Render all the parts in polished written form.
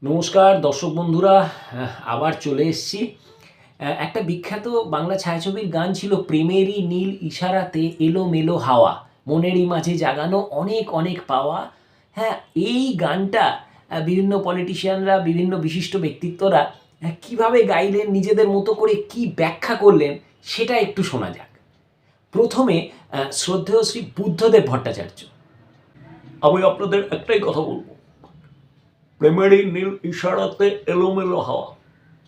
নমস্কার দর্শক বন্ধুরা, আবার চলে এসেছি। একটা বিখ্যাত বাংলা ছায়াছবির গান ছিল, প্রেমেরই নীল ইশারাতে এলোমেলো হাওয়া, মনেরই মাঝে জাগানো অনেক অনেক পাওয়া। হ্যাঁ, এই গানটা বিভিন্ন পলিটিশিয়ানরা, বিভিন্ন বিশিষ্ট ব্যক্তিত্বরা কীভাবে গাইলেন, নিজেদের মতো করে কি ব্যাখ্যা করলেন, সেটা একটু শোনা যাক। প্রথমে শ্রদ্ধেয় শ্রী বুদ্ধদেব ভট্টাচার্য। আমি আপনাদের একটাই কথা বলবো, প্রেমেরই নীল ইশারাতে এলোমেলো হাওয়া,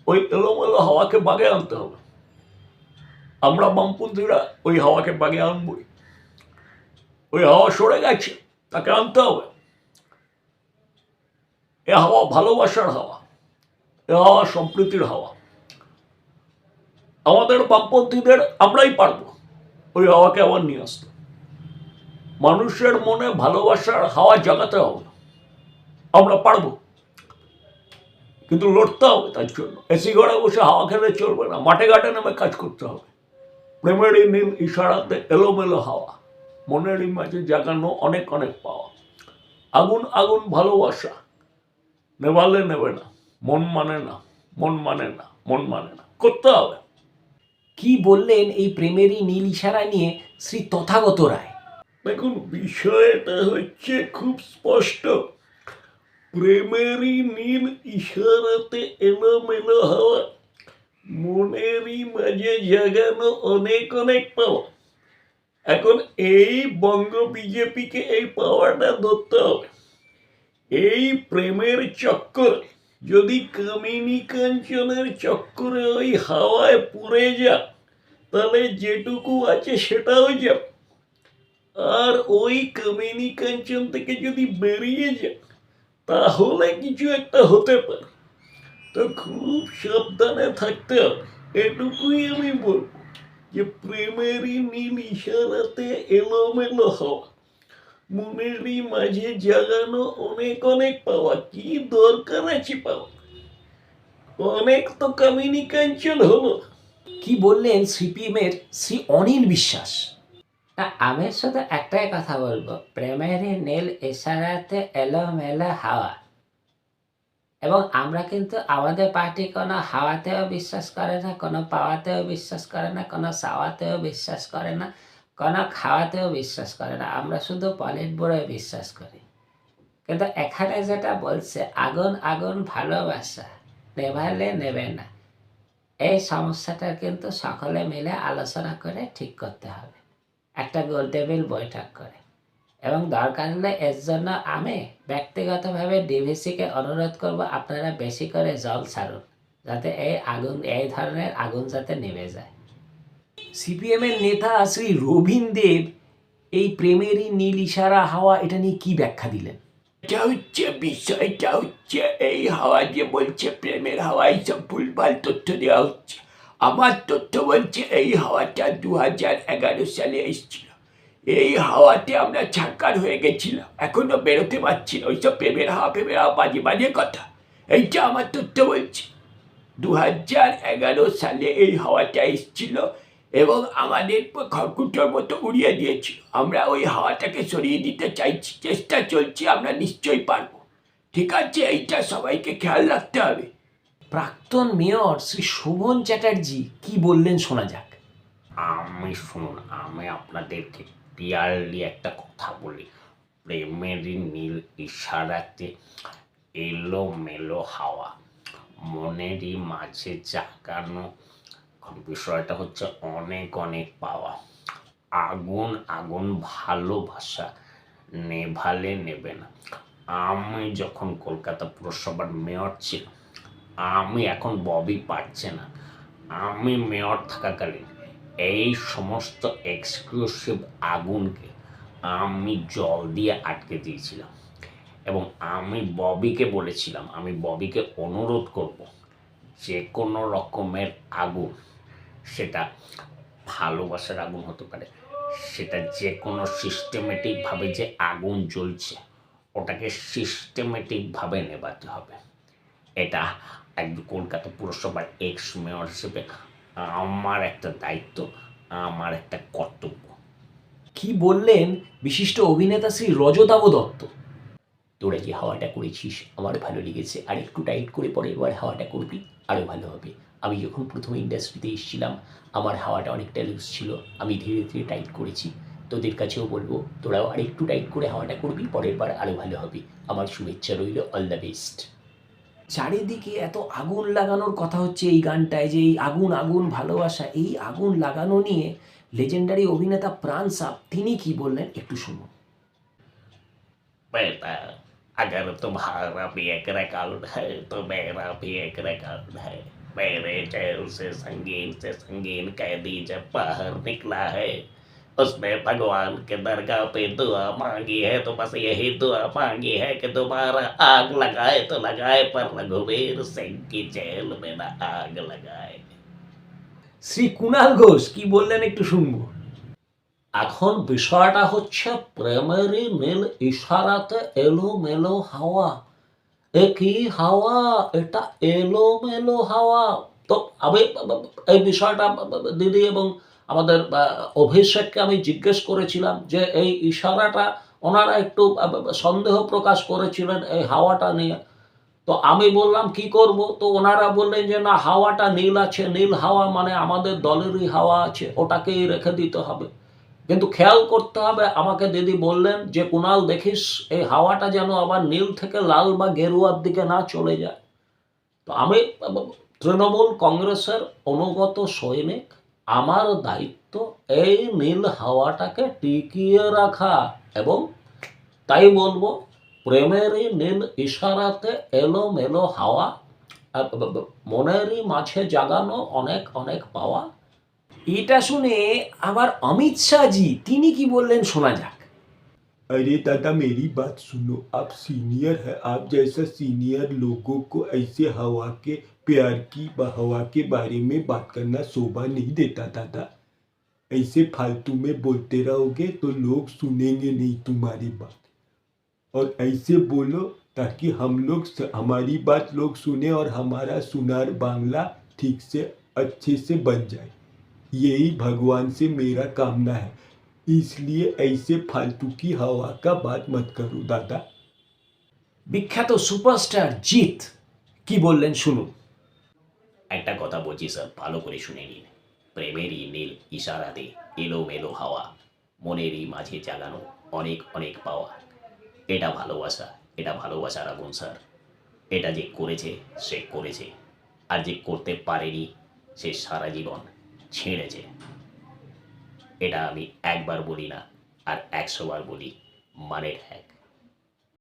ওই এলোমেলো হাওয়াকে বাগে আনতে হবে। আমরা বামপন্থীরা ওই হাওয়াকে বাগে আনবই। ওই হাওয়া সরে গেছে, তাকে আনতে হবে। এ হাওয়া ভালোবাসার হাওয়া, এ হাওয়া সম্প্রীতির হাওয়া। আমাদের বামপন্থীদের আমরাই পারবো ওই হাওয়াকে আবার নিয়ে আসতে। মানুষের মনে ভালোবাসার হাওয়া জাগাতে হবে, আমরা পারবো। কিন্তু লড়তে হবে তার জন্য। এসি ঘরে বসে হাওয়া খেলে চলবে না, মাঠে ঘাটে নেমে কাজ করতে হবে। প্রেমেরই নীল ইশারাতে এলোমেলো হাওয়া, মনেরই মাঝে জাগানো অনেক অনেক পাওয়া। আগুন আগুন ভালোবাসা, নেভালে নেবে না, মন মানে না, মন মানে না, মন মানে না, করতে হবে। কি বললেন এই প্রেমেরই নীল ইশারা নিয়ে শ্রী তথাগত রায়? দেখুন, বিষয়টা হচ্ছে খুব স্পষ্ট। প্রেমেরই নীল ইশারাতে এলোমেলো হাওয়া, মনেরই মাঝে জাগানো অনেক অনেক পাওয়া। এখন এই বঙ্গ বিজেপিকে এই পাওয়াটা ধরতে হবে। এই প্রেমের চক্করে যদি কামিনী কাঞ্চনের চক্করে ওই হাওয়ায় পুড়ে যা, তাহলে যেটুকু আছে সেটাও যাব। আর ওই কামিনী কাঞ্চন থেকে যদি বেরিয়ে যা, তাহলে কিছু একটা হতে পারে। তো খুব সাবধানে থাকতে হবে, এটুকুই আমি বলবো। যে প্রেমেরই নীল ইশারাতে এলোমেলো হওয়া, মনেরই মাঝে জাগানো অনেক অনেক পাওয়া। কি দরকার আছে পাওয়া? অনেক তো কামিনী কাঞ্চন হলো। কি বললেন সিপিএমের শ্রী অনিল বিশ্বাস? আমি শুধু একটাই কথা বলবো, প্রেমেরই নীল ইশারাতে এলোমেলো হাওয়া। এবং আমরা কিন্তু আমাদের পার্টি কোনো হাওয়াতেও বিশ্বাস করে না, কোনো পাওয়াতেও বিশ্বাস করে না, কোনো চাওয়াতেও বিশ্বাস করে না, কোনো খাওয়াতেও বিশ্বাস করে না। আমরা শুধু পলিট ব্যুরোয় বিশ্বাস করি। কিন্তু এখানে যেটা বলছে, আগুন আগুন ভালোবাসা, নেভালে নেবে না, এই সমস্যাটা কিন্তু সকলে মিলে আলোচনা করে ঠিক করতে হবে, একটা গোল টেবিল বৈঠক করে। এবং দরকার হলে এর জন্য আমি ব্যক্তিগতভাবে ডিভিসিকে অনুরোধ করব, আপনারা বেশি করে জল ছাড়ুন, যাতে এই ধরনের আগুন যাতে নেমে যায়। সিপিএমের নেতা শ্রী রবীন দেব এই প্রেমেরই নীল ইশারা হাওয়া, এটা নিয়ে কি ব্যাখ্যা দিলেন? এটা হচ্ছে বিষয়টা হচ্ছে, এই হাওয়া যে বলছে প্রেমের হাওয়া, এইসব ভুলভাল তথ্য দেওয়া হচ্ছে। আমার তথ্য বলছে এই হাওয়াটা 2011 সালে এসেছিল। এই হাওয়াতে আমরা ছাক্কার হয়ে গেছিলাম, এখনো বেরোতে পারছি না। ওইসব প্রেমের হাওয়া বাজে বাজে কথা। এইটা আমার তথ্য বলছে। 2011 সালে এই হাওয়াটা এসেছিল এবং আমাদের খড়কুটোর মতো উড়িয়ে দিয়েছিল। আমরা ওই হাওয়াটাকে সরিয়ে দিতে চাইছি, চেষ্টা চলছে, আমরা নিশ্চয়ই পারবো। ঠিক আছে, এইটা সবাইকে খেয়াল রাখতে হবে। প্রাক্তন মেয়র শ্রী শোভন চ্যাটার্জি কি বললেন, শোনা যাক। শুনুন, আমি আপনাদেরকে ক্লিয়ারলি একটা কথা বলি, প্রেমেরই নীল ইশারাতে এলোমেলো হাওয়া, মনেরই মাঝে জাগানো বিষয়টা হচ্ছে অনেক অনেক পাওয়া। আগুন আগুন ভালোবাসা, নেভালে নেবে না। আমি যখন কলকাতা পুরসভার মেয়র ছিলাম, আমি এখন ববি পারছে না, আমি মেয়র থাকাকালীন এই সমস্ত এক্সক্লুসিভ আগুনকে আমি জল দিয়ে আটকে দিয়েছিলাম। এবং আমি ববিকে বলেছিলাম, আমি ববিকে অনুরোধ করব, যে কোনো রকমের আগুন, সেটা ভালোবাসার আগুন হতে পারে, সেটা যে কোনো সিস্টেমেটিকভাবে যে আগুন জ্বলছে, ওটাকে সিস্টেমেটিকভাবে নেভাতে হবে। এটা একদম কলকাতা পুরসভার এক্স মেয়র হিসেবে আমার একটা দায়িত্ব, আমার একটা কর্তব্য। কি বললেন বিশিষ্ট অভিনেতা শ্রী রজতাভ দত্ত? তোরা যে হাওয়াটা করেছিস আমার ভালো লেগেছে, আর একটু টাইট করে পরের বার হাওয়াটা করবি, আরও ভালো হবে। আমি যখন প্রথম ইন্ডাস্ট্রিতে এসেছিলাম আমার হাওয়াটা অনেকটা লুজ ছিল, আমি ধীরে ধীরে টাইট করেছি। তোদের কাছেও বলবো তোরাও আরেকটু টাইট করে হাওয়াটা করবি, পরের বার আরও ভালো হবে। আমার শুভেচ্ছা রইল, অল দ্য বেস্ট। চারিদিকে এত আগুন লাগানোর কথা হচ্ছে এই গানটায়, যে এই আগুন আগুন ভালোবাসা, এই আগুন লাগানো নিয়ে লেজেন্ডারি অভিনেতা প্রাণ সাপ তিনি কি বললেন একটু শুনুন। बेटा, अगर तुम्हारा भी एक रिकॉर्ड है तो मेरा भी एक रिकॉर्ड है। मेरे जेल से संगीन कैदी जब बाहर निकला है, उसने भगवान के दरगाह पे दुआ मांगी है, तो बस यही दुआ मांगी है कि दोबारा आग लगाए तो लगाए, पर रघुवीर सिंह की जेल में ना आग लगाए। শ্রী কুণাল ঘোষ কি বললেন একটু শুনবো। এখন বিষয়টা হচ্ছে প্রেমেরই নীল ইশারাতে এলো মেলো হাওয়া। এ কি হাওয়া? এটা এলো মেলো হাওয়া। তো আমি এই বিষয়টা দিদি এবং আমাদের অভিষেককে আমি জিজ্ঞেস করেছিলাম যে এই ইশারাটা ওনারা একটু সন্দেহ প্রকাশ করেছিলেন এই হাওয়াটা নিয়ে। তো আমি বললাম কি করব, তো ওনারা বললেন যে না, হাওয়াটা নীল আছে, নীল হাওয়া মানে আমাদের দলেরই হাওয়া আছে, ওটাকেই রেখে দিতে হবে। কিন্তু খেয়াল করতে হবে, আমাকে দিদি বললেন যে কুণাল দেখিস এই হাওয়াটা যেন আবার নীল থেকে লাল বা গেরুয়ার দিকে না চলে যায়। তো আমি তৃণমূল কংগ্রেসের অনুগত সৈনিক, আমার দায়িত্ব এই নীল হাওয়াটাকে টিকিয়ে রাখা, এবং তাই বলবো প্রেমেরই নীল ইশারাতে এলো মেলো হাওয়া, মনেরই মাঝে জাগানো অনেক অনেক পাওয়া। এটা শুনে আবার অমিত শাহজি তিনি কি বললেন শোনা যাক। अरे दादा मेरी बात सुनो, आप सीनियर है, आप जैसा सीनियर लोगों को ऐसे हवा के प्यार की हवा के बारे में बात करना शोभा नहीं देता दादा। ऐसे फालतू में बोलते रहोगे तो लोग सुनेंगे नहीं तुम्हारी बात, और ऐसे बोलो ताकि हम लोग हमारी बात लोग सुने और हमारा सुनार बांग्ला ठीक से अच्छे से बन जाए। यही भगवान से मेरा कामना है, इसलिए ऐसे फालतू की हवा का बात मत करो दादा। বিখ্যাত সুপারস্টার জিৎ কি বললেন শুনুন। একটা কথা বলছি স্যার, ভালো করে শুনে নিন। প্রেমেরই নীল ইশারাতে এলো মেলো হাওয়া, মনেরই মাঝে জাগানো অনেক অনেক পাওয়া। এটা ভালোবাসা, এটা ভালোবাসার আগুন স্যার। এটা যে করেছে সে করেছে, আর যে করতে পারেনি সে সারা জীবন ছেড়েছে। এটা আমি একবার বলি না, আর 100 বার বলি, মানে ঠেক।